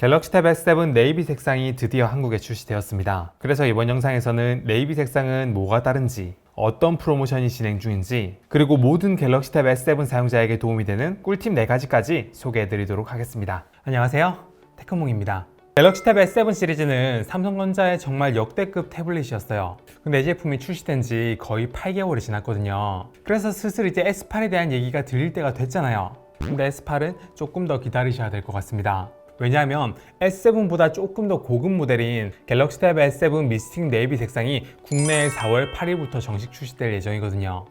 갤럭시 탭 S7 네이비 색상이 드디어 한국에 출시되었습니다. 그래서 이번 영상에서는 네이비 색상은 뭐가 다른지, 어떤 프로모션이 진행 중인지, 그리고 모든 갤럭시 탭 S7 사용자에게 도움이 되는 꿀팁 4가지까지 소개해드리도록 하겠습니다. 안녕하세요, 테크몽입니다. 갤럭시 탭 S7 시리즈는 삼성전자의 정말 역대급 태블릿이었어요. 근데 이 제품이 출시된 지 거의 8개월이 지났거든요. 그래서 슬슬 이제 S8에 대한 얘기가 들릴 때가 됐잖아요. 근데 S8은 조금 더 기다리셔야 될 것 같습니다. 왜냐하면 S7보다 조금 더 고급 모델인 갤럭시 탭 S7 미스틱 네이비 색상이 국내에 4월 8일부터 정식 출시될 예정이거든요.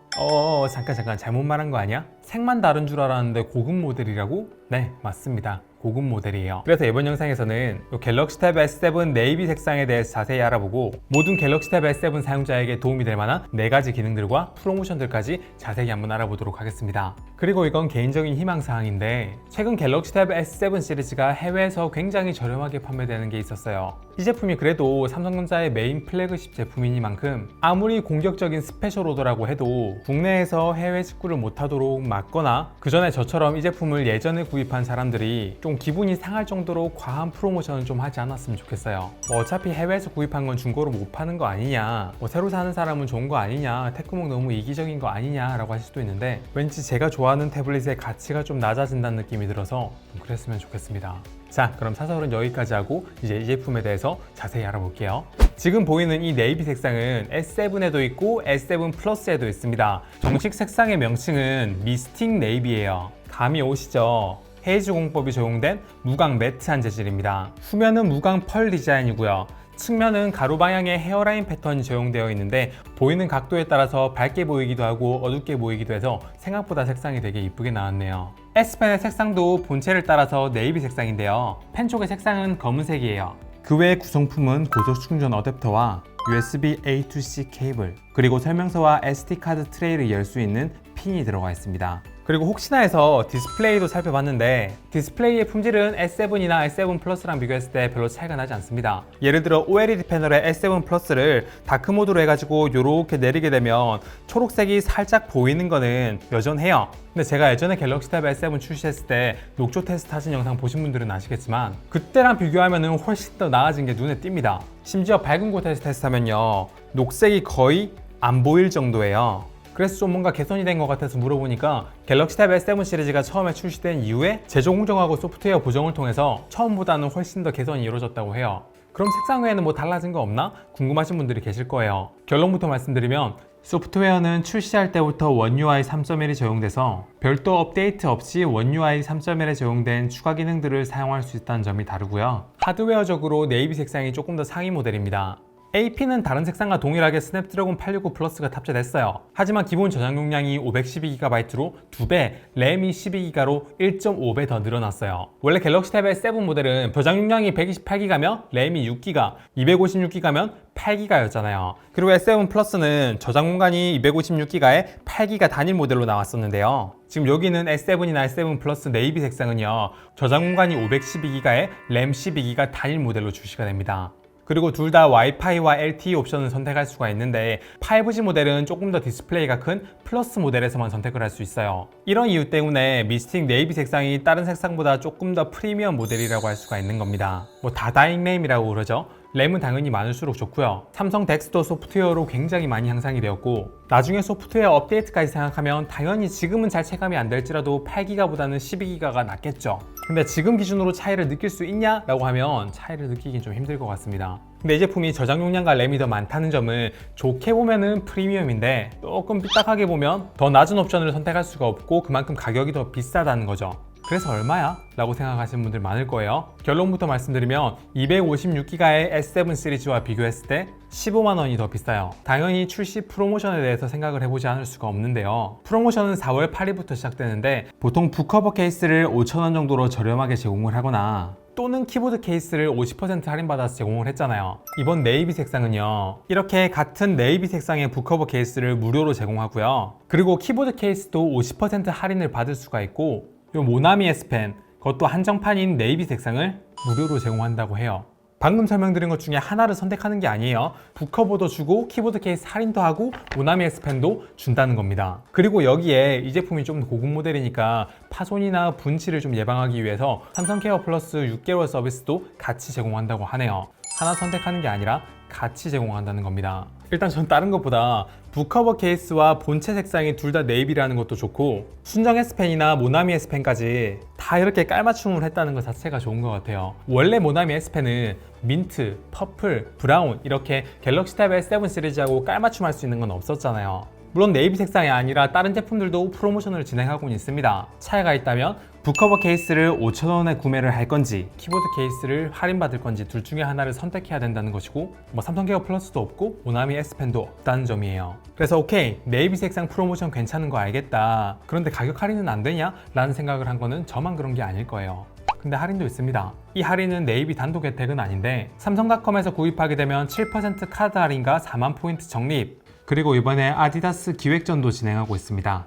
잠깐 잘못 말한 거 아니야? 색만 다른 줄 알았는데 고급 모델이라고? 네, 맞습니다. 고급 모델이에요. 그래서 이번 영상에서는 갤럭시 탭 S7 네이비 색상에 대해서 자세히 알아보고 모든 갤럭시 탭 S7 사용자에게 도움이 될 만한 4가지 기능들과 프로모션들까지 자세히 한번 알아보도록 하겠습니다. 그리고 이건 개인적인 희망사항인데 최근 갤럭시 탭 S7 시리즈가 해외에서 굉장히 저렴하게 판매되는 게 있었어요. 이 제품이 그래도 삼성전자의 메인 플래그십 제품이니만큼 아무리 공격적인 스페셜 오더라고 해도 국내에서 해외 직구를 못하도록 막거나 그 전에 저처럼 이 제품을 예전에 구입한 사람들이 좀 기분이 상할 정도로 과한 프로모션은 좀 하지 않았으면 좋겠어요. 어차피 해외에서 구입한 건 중고로 못 파는 거 아니냐, 새로 사는 사람은 좋은 거 아니냐, 테크몽 너무 이기적인 거 아니냐 라고 하실 수도 있는데 왠지 제가 좋아하는 태블릿의 가치가 좀 낮아진다는 느낌이 들어서 좀 그랬으면 좋겠습니다. 자, 그럼 사설은 여기까지 하고 이제 이 제품에 대해서 자세히 알아볼게요. 지금 보이는 이 네이비 색상은 S7에도 있고 S7 플러스에도 있습니다. 정식 색상의 명칭은 미스틱 네이비예요. 감이 오시죠? 헤이즈 공법이 적용된 무광 매트한 재질입니다. 후면은 무광 펄 디자인이고요. 측면은 가로 방향의 헤어라인 패턴이 적용되어 있는데 보이는 각도에 따라서 밝게 보이기도 하고 어둡게 보이기도 해서 생각보다 색상이 되게 이쁘게 나왔네요. S펜의 색상도 본체를 따라서 네이비 색상인데요. 펜 쪽의 색상은 검은색이에요. 그 외의 구성품은 고속 충전 어댑터와 USB A to C 케이블, 그리고 설명서와 SD카드 트레이를 열 수 있는 핀이 들어가 있습니다. 그리고 혹시나 해서 디스플레이도 살펴봤는데 디스플레이의 품질은 S7이나 S7 플러스랑 비교했을 때 별로 차이가 나지 않습니다. 예를 들어 OLED 패널의 S7 플러스를 다크모드로 해가지고 이렇게 내리게 되면 초록색이 살짝 보이는 거는 여전해요. 근데 제가 예전에 갤럭시 탭 S7 출시했을 때 녹조 테스트 하신 영상 보신 분들은 아시겠지만 그때랑 비교하면 훨씬 더 나아진 게 눈에 띕니다. 심지어 밝은 곳에서 테스트하면요, 녹색이 거의 안 보일 정도예요. 그래서 좀 뭔가 개선이 된 것 같아서 물어보니까 갤럭시 탭 S7 시리즈가 처음에 출시된 이후에 제조 공정하고 소프트웨어 보정을 통해서 처음보다는 훨씬 더 개선이 이루어졌다고 해요. 그럼 색상 외에는 뭐 달라진 거 없나? 궁금하신 분들이 계실 거예요. 결론부터 말씀드리면 소프트웨어는 출시할 때부터 원 UI 3.1이 적용돼서 별도 업데이트 없이 원 UI 3.1에 적용된 추가 기능들을 사용할 수 있다는 점이 다르고요. 하드웨어적으로 네이비 색상이 조금 더 상위 모델입니다. AP는 다른 색상과 동일하게 스냅드래곤 865 플러스가 탑재됐어요. 하지만 기본 저장 용량이 512GB로 2배, 램이 12GB로 1.5배 더 늘어났어요. 원래 갤럭시 탭의 S7 모델은 저장 용량이 128GB면 램이 6GB, 256GB면 8GB였잖아요. 그리고 S7 플러스는 저장 공간이 256GB에 8GB 단일 모델로 나왔었는데요. 지금 여기는 S7이나 S7 플러스 네이비 색상은요, 저장 공간이 512GB에 램 12GB 단일 모델로 출시가 됩니다. 그리고 둘 다 와이파이와 LTE 옵션을 선택할 수가 있는데 5G 모델은 조금 더 디스플레이가 큰 플러스 모델에서만 선택을 할 수 있어요. 이런 이유 때문에 미스틱 네이비 색상이 다른 색상보다 조금 더 프리미엄 모델이라고 할 수가 있는 겁니다. 다다잉 램이라고 그러죠. 램은 당연히 많을수록 좋고요. 삼성 덱스도 소프트웨어로 굉장히 많이 향상이 되었고 나중에 소프트웨어 업데이트까지 생각하면 당연히 지금은 잘 체감이 안 될지라도 8GB보다는 12GB가 낫겠죠. 근데 지금 기준으로 차이를 느낄 수 있냐? 라고 하면 차이를 느끼긴 좀 힘들 것 같습니다. 근데 이 제품이 저장 용량과 램이 더 많다는 점을 좋게 보면은 프리미엄인데 조금 삐딱하게 보면 더 낮은 옵션을 선택할 수가 없고 그만큼 가격이 더 비싸다는 거죠. 그래서 얼마야? 라고 생각하시는 분들 많을 거예요. 결론부터 말씀드리면 256GB의 S7 시리즈와 비교했을 때 15만 원이 더 비싸요. 당연히 출시 프로모션에 대해서 생각을 해보지 않을 수가 없는데요. 프로모션은 4월 8일부터 시작되는데 보통 북커버 케이스를 5,000원 정도로 저렴하게 제공을 하거나 또는 키보드 케이스를 50% 할인받아서 제공을 했잖아요. 이번 네이비 색상은요, 이렇게 같은 네이비 색상의 북커버 케이스를 무료로 제공하고요. 그리고 키보드 케이스도 50% 할인을 받을 수가 있고 요 모나미 S펜, 그것도 한정판인 네이비 색상을 무료로 제공한다고 해요. 방금 설명드린 것 중에 하나를 선택하는 게 아니에요. 북커버도 주고 키보드 케이스 할인도 하고 모나미 S펜도 준다는 겁니다. 그리고 여기에 이 제품이 좀 고급 모델이니까 파손이나 분칠을 좀 예방하기 위해서 삼성 케어 플러스 6개월 서비스도 같이 제공한다고 하네요. 하나 선택하는 게 아니라 같이 제공한다는 겁니다. 일단 전 다른 것보다 북커버 케이스와 본체 색상이 둘 다 네이비라는 것도 좋고 순정 S펜이나 모나미 S펜까지 다 이렇게 깔맞춤을 했다는 것 자체가 좋은 것 같아요. 원래 모나미 S펜은 민트, 퍼플, 브라운 이렇게 갤럭시 탭 S7 시리즈하고 깔맞춤할 수 있는 건 없었잖아요. 물론 네이비 색상이 아니라 다른 제품들도 프로모션을 진행하고는 있습니다. 차이가 있다면 북커버 케이스를 5,000원에 구매를 할 건지 키보드 케이스를 할인받을 건지 둘 중에 하나를 선택해야 된다는 것이고 삼성 케어 플러스도 없고 모나미 S펜도 없다는 점이에요. 그래서 오케이, 네이비 색상 프로모션 괜찮은 거 알겠다. 그런데 가격 할인은 안 되냐? 라는 생각을 한 거는 저만 그런 게 아닐 거예요. 근데 할인도 있습니다. 이 할인은 네이비 단독 혜택은 아닌데 삼성닷컴에서 구입하게 되면 7% 카드 할인과 4만 포인트 적립, 그리고 이번에 아디다스 기획전도 진행하고 있습니다.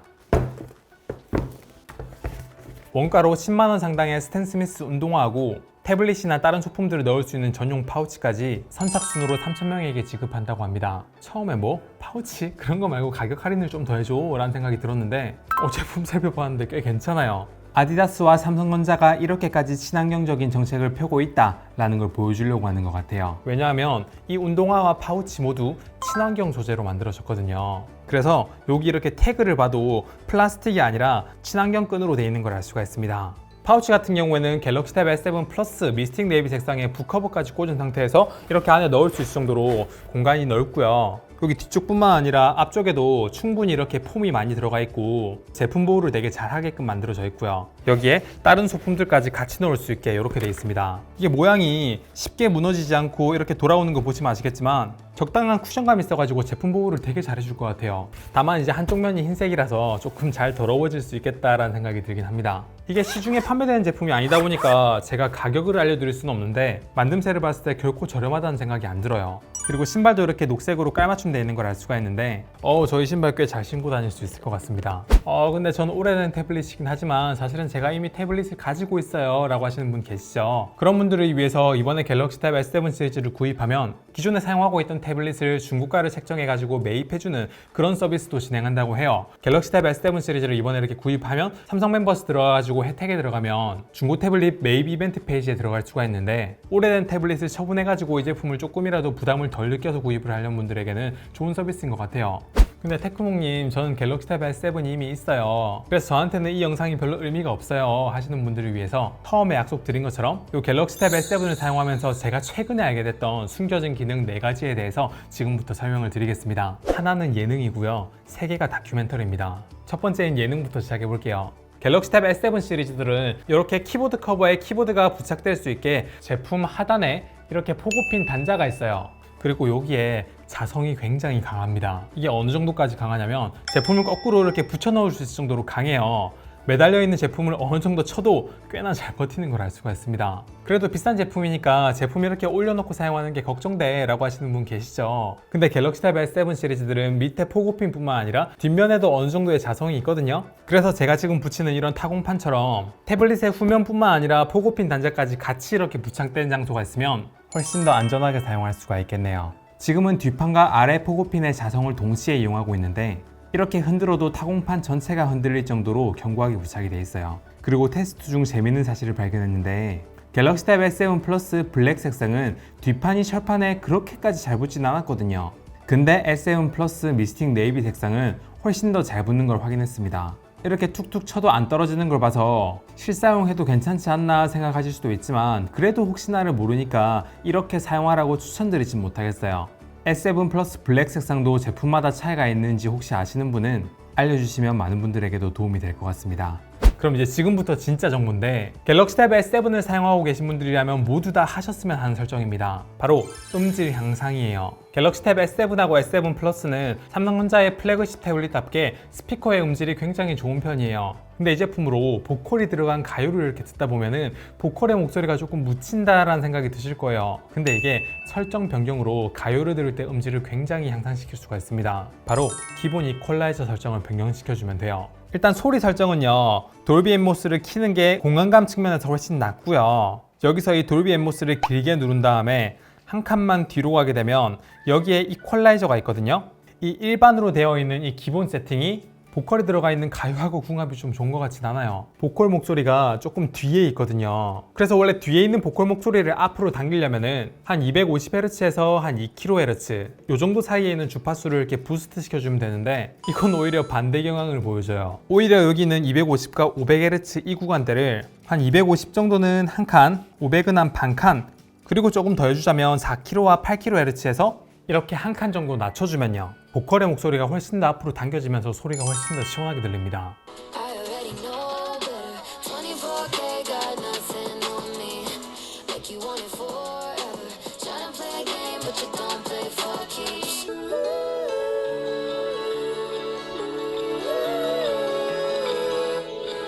원가로 10만원 상당의 스탠 스미스 운동화하고 태블릿이나 다른 소품들을 넣을 수 있는 전용 파우치까지 선착순으로 3,000명에게 지급한다고 합니다. 처음에 뭐? 파우치? 그런 거 말고 가격 할인을 좀 더 해줘 라는 생각이 들었는데 제품 살펴봤는데 꽤 괜찮아요. 아디다스와 삼성전자가 이렇게까지 친환경적인 정책을 펴고 있다라는 걸 보여주려고 하는 것 같아요. 왜냐하면 이 운동화와 파우치 모두 친환경 소재로 만들어졌거든요. 그래서 여기 이렇게 태그를 봐도 플라스틱이 아니라 친환경 끈으로 되어 있는 걸 알 수가 있습니다. 파우치 같은 경우에는 갤럭시 탭 S7 플러스 미스틱 네이비 색상의 북커버까지 꽂은 상태에서 이렇게 안에 넣을 수 있을 정도로 공간이 넓고요. 여기 뒤쪽뿐만 아니라 앞쪽에도 충분히 이렇게 폼이 많이 들어가 있고 제품 보호를 되게 잘 하게끔 만들어져 있고요. 여기에 다른 소품들까지 같이 넣을 수 있게 이렇게 되어 있습니다. 이게 모양이 쉽게 무너지지 않고 이렇게 돌아오는 거 보시면 아시겠지만 적당한 쿠션감이 있어가지고 제품 보호를 되게 잘해줄 것 같아요. 다만 이제 한쪽 면이 흰색이라서 조금 잘 더러워질 수 있겠다라는 생각이 들긴 합니다. 이게 시중에 판매되는 제품이 아니다 보니까 제가 가격을 알려드릴 수는 없는데 만듦새를 봤을 때 결코 저렴하다는 생각이 안 들어요. 그리고 신발도 이렇게 녹색으로 깔맞춤 되어 있는 걸 알 수가 있는데 저희 신발 꽤 잘 신고 다닐 수 있을 것 같습니다. 근데 전 오래된 태블릿이긴 하지만 사실은 제가 이미 태블릿을 가지고 있어요 라고 하시는 분 계시죠. 그런 분들을 위해서 이번에 갤럭시 탭 S7 시리즈를 구입하면 기존에 사용하고 있던 태블릿을 중고가를 책정해가지고 매입해주는 그런 서비스도 진행한다고 해요. 갤럭시 탭 S7 시리즈를 이번에 이렇게 구입하면 삼성 멤버스 들어가가지고 혜택에 들어가면 중고 태블릿 매입 이벤트 페이지에 들어갈 수가 있는데 오래된 태블릿을 처분해가지고 이 제품을 조금이라도 부담을 덜 느껴서 구입을 하려는 분들에게는 좋은 서비스인 것 같아요. 근데 테크몽님, 저는 갤럭시 탭 S7이 이미 있어요. 그래서 저한테는 이 영상이 별로 의미가 없어요 하시는 분들을 위해서 처음에 약속드린 것처럼 이 갤럭시 탭 S7을 사용하면서 제가 최근에 알게 됐던 숨겨진 기능 4가지에 대해서 지금부터 설명을 드리겠습니다. 하나는 예능이고요, 3개가 다큐멘터리입니다. 첫 번째인 예능부터 시작해 볼게요. 갤럭시 탭 S7 시리즈들은 이렇게 키보드 커버에 키보드가 부착될 수 있게 제품 하단에 이렇게 포고핀 단자가 있어요. 그리고 여기에 자성이 굉장히 강합니다. 이게 어느 정도까지 강하냐면 제품을 거꾸로 이렇게 붙여 넣을 수 있을 정도로 강해요. 매달려 있는 제품을 어느 정도 쳐도 꽤나 잘 버티는 걸 알 수가 있습니다. 그래도 비싼 제품이니까 제품 이렇게 올려놓고 사용하는 게 걱정돼 라고 하시는 분 계시죠. 근데 갤럭시 탭 S7 시리즈들은 밑에 포고핀 뿐만 아니라 뒷면에도 어느 정도의 자성이 있거든요. 그래서 제가 지금 붙이는 이런 타공판처럼 태블릿의 후면뿐만 아니라 포고핀 단자까지 같이 이렇게 부착된 장소가 있으면 훨씬 더 안전하게 사용할 수가 있겠네요. 지금은 뒷판과 아래 포고핀의 자성을 동시에 이용하고 있는데 이렇게 흔들어도 타공판 전체가 흔들릴 정도로 견고하게 부착이 되어 있어요. 그리고 테스트 중 재밌는 사실을 발견했는데 갤럭시 탭 S7 플러스 블랙 색상은 뒷판이 철판에 그렇게까지 잘 붙진 않았거든요. 근데 S7 플러스 미스틱 네이비 색상은 훨씬 더 잘 붙는 걸 확인했습니다. 이렇게 툭툭 쳐도 안 떨어지는 걸 봐서 실사용해도 괜찮지 않나 생각하실 수도 있지만 그래도 혹시나를 모르니까 이렇게 사용하라고 추천드리진 못하겠어요. S7 플러스 블랙 색상도 제품마다 차이가 있는지 혹시 아시는 분은 알려주시면 많은 분들에게도 도움이 될 것 같습니다. 그럼 이제 지금부터 진짜 정보인데 갤럭시 탭 S7을 사용하고 계신 분들이라면 모두 다 하셨으면 하는 설정입니다. 바로 음질 향상이에요. 갤럭시 탭 S7하고 S7 플러스는 삼성전자의 플래그십 태블릿답게 스피커의 음질이 굉장히 좋은 편이에요. 근데 이 제품으로 보컬이 들어간 가요를 이렇게 듣다 보면은 보컬의 목소리가 조금 묻힌다라는 생각이 드실 거예요. 근데 이게 설정 변경으로 가요를 들을 때 음질을 굉장히 향상시킬 수가 있습니다. 바로 기본 이퀄라이저 설정을 변경시켜주면 돼요. 일단 소리 설정은요, 돌비 앰모스를 키는 게 공간감 측면에서 훨씬 낫고요. 여기서 이 돌비 앰모스를 길게 누른 다음에 한 칸만 뒤로 가게 되면 여기에 이퀄라이저가 있거든요. 이 일반으로 되어 있는 이 기본 세팅이 보컬이 들어가 있는 가요하고 궁합이 좀 좋은 것 같진 않아요. 보컬 목소리가 조금 뒤에 있거든요. 그래서 원래 뒤에 있는 보컬 목소리를 앞으로 당기려면은 한 250Hz에서 한 2kHz 요 정도 사이에 있는 주파수를 이렇게 부스트 시켜주면 되는데 이건 오히려 반대 경향을 보여줘요. 오히려 여기는 250과 500Hz 이 구간대를 한 250 정도는 한 칸, 500은 한 반 칸, 그리고 조금 더 해주자면 4kHz와 8kHz에서 이렇게 한 칸 정도 낮춰주면요, 보컬의 목소리가 훨씬 더 앞으로 당겨지면서 소리가 훨씬 더 시원하게 들립니다.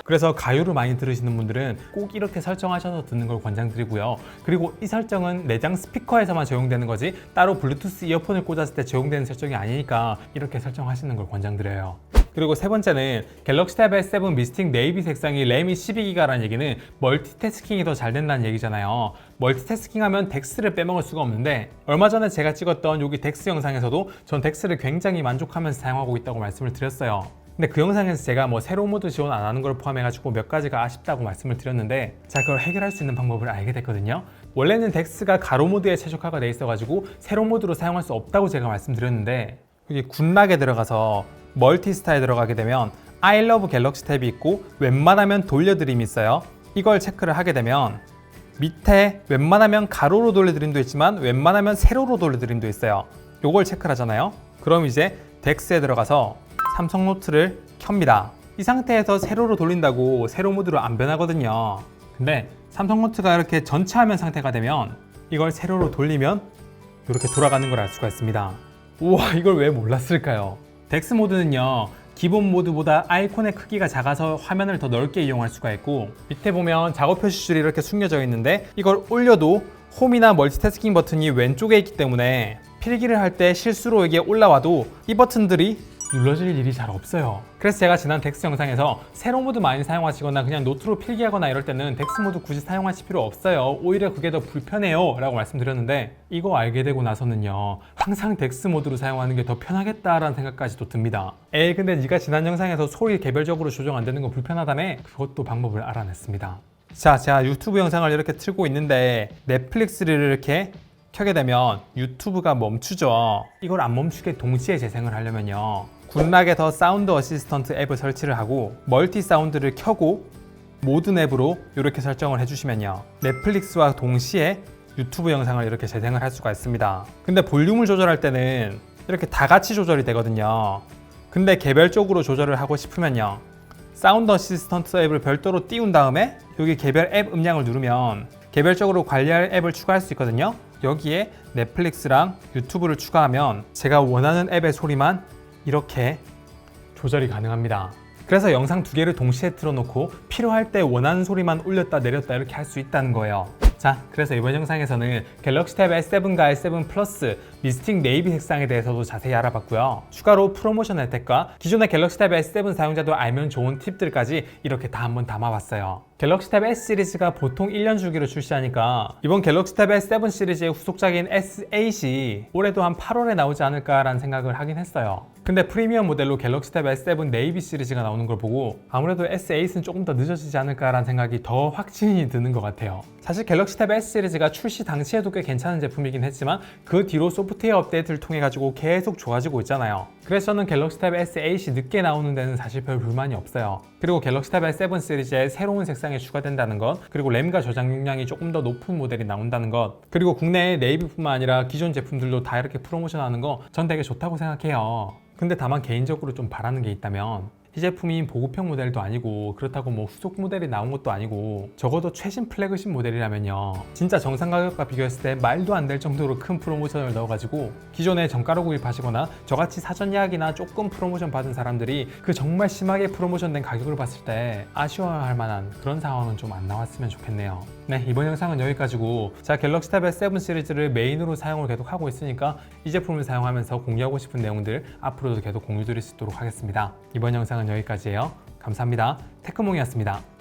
그래서 가요를 많이 들으시는 분들은 꼭 이렇게 설정하셔서 듣는 걸 권장드리고요. 그리고 이 설정은 내장 스피커에서만 적용되는 거지 따로 블루투스 이어폰을 꽂았을 때 적용되는 설정이 아니니까 이렇게 설정하시는 걸 권장드려요. 그리고 세 번째는 갤럭시 탭 S7 미스틱 네이비 색상이 램이 12기가라는 얘기는 멀티태스킹이 더 잘 된다는 얘기잖아요. 멀티태스킹 하면 덱스를 빼먹을 수가 없는데 얼마 전에 제가 찍었던 여기 덱스 영상에서도 전 덱스를 굉장히 만족하면서 사용하고 있다고 말씀을 드렸어요. 근데 그 영상에서 제가 뭐 세로 모드 지원 안 하는 걸 포함해가지고 몇 가지가 아쉽다고 말씀을 드렸는데 자, 그걸 해결할 수 있는 방법을 알게 됐거든요. 원래는 덱스가 가로 모드에 최적화가 돼 있어가지고 세로 모드로 사용할 수 없다고 제가 말씀드렸는데 여기 굿락에 들어가서 멀티 스타에 들어가게 되면 I love 갤럭시 탭이 있고 웬만하면 돌려드림이 있어요. 이걸 체크를 하게 되면 밑에 웬만하면 가로로 돌려드림도 있지만 웬만하면 세로로 돌려드림도 있어요. 요걸 체크를 하잖아요. 그럼 이제 덱스에 들어가서 삼성 노트를 켭니다. 이 상태에서 세로로 돌린다고 세로 모드로 안 변하거든요. 근데 삼성 노트가 이렇게 전체 화면 상태가 되면 이걸 세로로 돌리면 이렇게 돌아가는 걸 알 수가 있습니다. 우와, 이걸 왜 몰랐을까요? 덱스 모드는요, 기본 모드보다 아이콘의 크기가 작아서 화면을 더 넓게 이용할 수가 있고 밑에 보면 작업 표시줄이 이렇게 숨겨져 있는데 이걸 올려도 홈이나 멀티태스킹 버튼이 왼쪽에 있기 때문에 필기를 할 때 실수로 이게 올라와도 이 버튼들이 눌러질 일이 잘 없어요. 그래서 제가 지난 덱스 영상에서 세로 모드 많이 사용하시거나 그냥 노트로 필기하거나 이럴 때는 덱스 모드 굳이 사용하실 필요 없어요. 오히려 그게 더 불편해요 라고 말씀드렸는데 이거 알게 되고 나서는요, 항상 덱스 모드로 사용하는 게 더 편하겠다라는 생각까지도 듭니다. 에이, 근데 네가 지난 영상에서 소리 개별적으로 조정 안 되는 거 불편하다며? 그것도 방법을 알아냈습니다. 자, 제가 유튜브 영상을 이렇게 틀고 있는데 넷플릭스를 이렇게 켜게 되면 유튜브가 멈추죠. 이걸 안 멈추게 동시에 재생을 하려면요, 굿락에 더 사운드 어시스턴트 앱을 설치를 하고 멀티 사운드를 켜고 모든 앱으로 이렇게 설정을 해주시면요, 넷플릭스와 동시에 유튜브 영상을 이렇게 재생을 할 수가 있습니다. 근데 볼륨을 조절할 때는 이렇게 다 같이 조절이 되거든요. 근데 개별적으로 조절을 하고 싶으면요, 사운드 어시스턴트 앱을 별도로 띄운 다음에 여기 개별 앱 음량을 누르면 개별적으로 관리할 앱을 추가할 수 있거든요. 여기에 넷플릭스랑 유튜브를 추가하면 제가 원하는 앱의 소리만 이렇게 조절이 가능합니다. 그래서 영상 두 개를 동시에 틀어놓고 필요할 때 원하는 소리만 올렸다 내렸다 이렇게 할 수 있다는 거예요. 자, 그래서 이번 영상에서는 갤럭시 탭 S7과 S7 플러스 미스틱 네이비 색상에 대해서도 자세히 알아봤고요. 추가로 프로모션 혜택과 기존의 갤럭시 탭 S7 사용자도 알면 좋은 팁들까지 이렇게 다 한번 담아봤어요. 갤럭시 탭 S 시리즈가 보통 1년 주기로 출시하니까 이번 갤럭시 탭 S7 시리즈의 후속작인 S8이 올해도 한 8월에 나오지 않을까라는 생각을 하긴 했어요. 근데 프리미엄 모델로 갤럭시 탭 S7 네이비 시리즈가 나오는 걸 보고 아무래도 S8은 조금 더 늦어지지 않을까라는 생각이 더 확신이 드는 것 같아요. 사실 갤럭시 탭 S 시리즈가 출시 당시에도 꽤 괜찮은 제품이긴 했지만 그 뒤로 소프트웨어 업데이트를 통해 가지고 계속 좋아지고 있잖아요. 그래서 저는 갤럭시 탭 S8이 늦게 나오는 데는 사실 별 불만이 없어요. 그리고 갤럭시 탭 S7 시리즈에 새로운 색상이 추가된다는 것, 그리고 램과 저장 용량이 조금 더 높은 모델이 나온다는 것, 그리고 국내의 네이비뿐만 아니라 기존 제품들도 다 이렇게 프로모션하는 거 전 되게 좋다고 생각해요. 근데 다만 개인적으로 좀 바라는 게 있다면 이 제품이 보급형 모델도 아니고 그렇다고 뭐 후속 모델이 나온 것도 아니고 적어도 최신 플래그십 모델이라면요, 진짜 정상 가격과 비교했을 때 말도 안 될 정도로 큰 프로모션을 넣어가지고 기존에 정가로 구입하시거나 저같이 사전 예약이나 조금 프로모션 받은 사람들이 그 정말 심하게 프로모션된 가격을 봤을 때 아쉬워할 만한 그런 상황은 좀 안 나왔으면 좋겠네요. 네, 이번 영상은 여기까지고 제가 갤럭시 탭 S7 시리즈를 메인으로 사용을 계속 하고 있으니까 이 제품을 사용하면서 공유하고 싶은 내용들 앞으로도 계속 공유 드릴 수 있도록 하겠습니다. 이번 영상은 여기까지예요. 감사합니다. 테크몽이었습니다.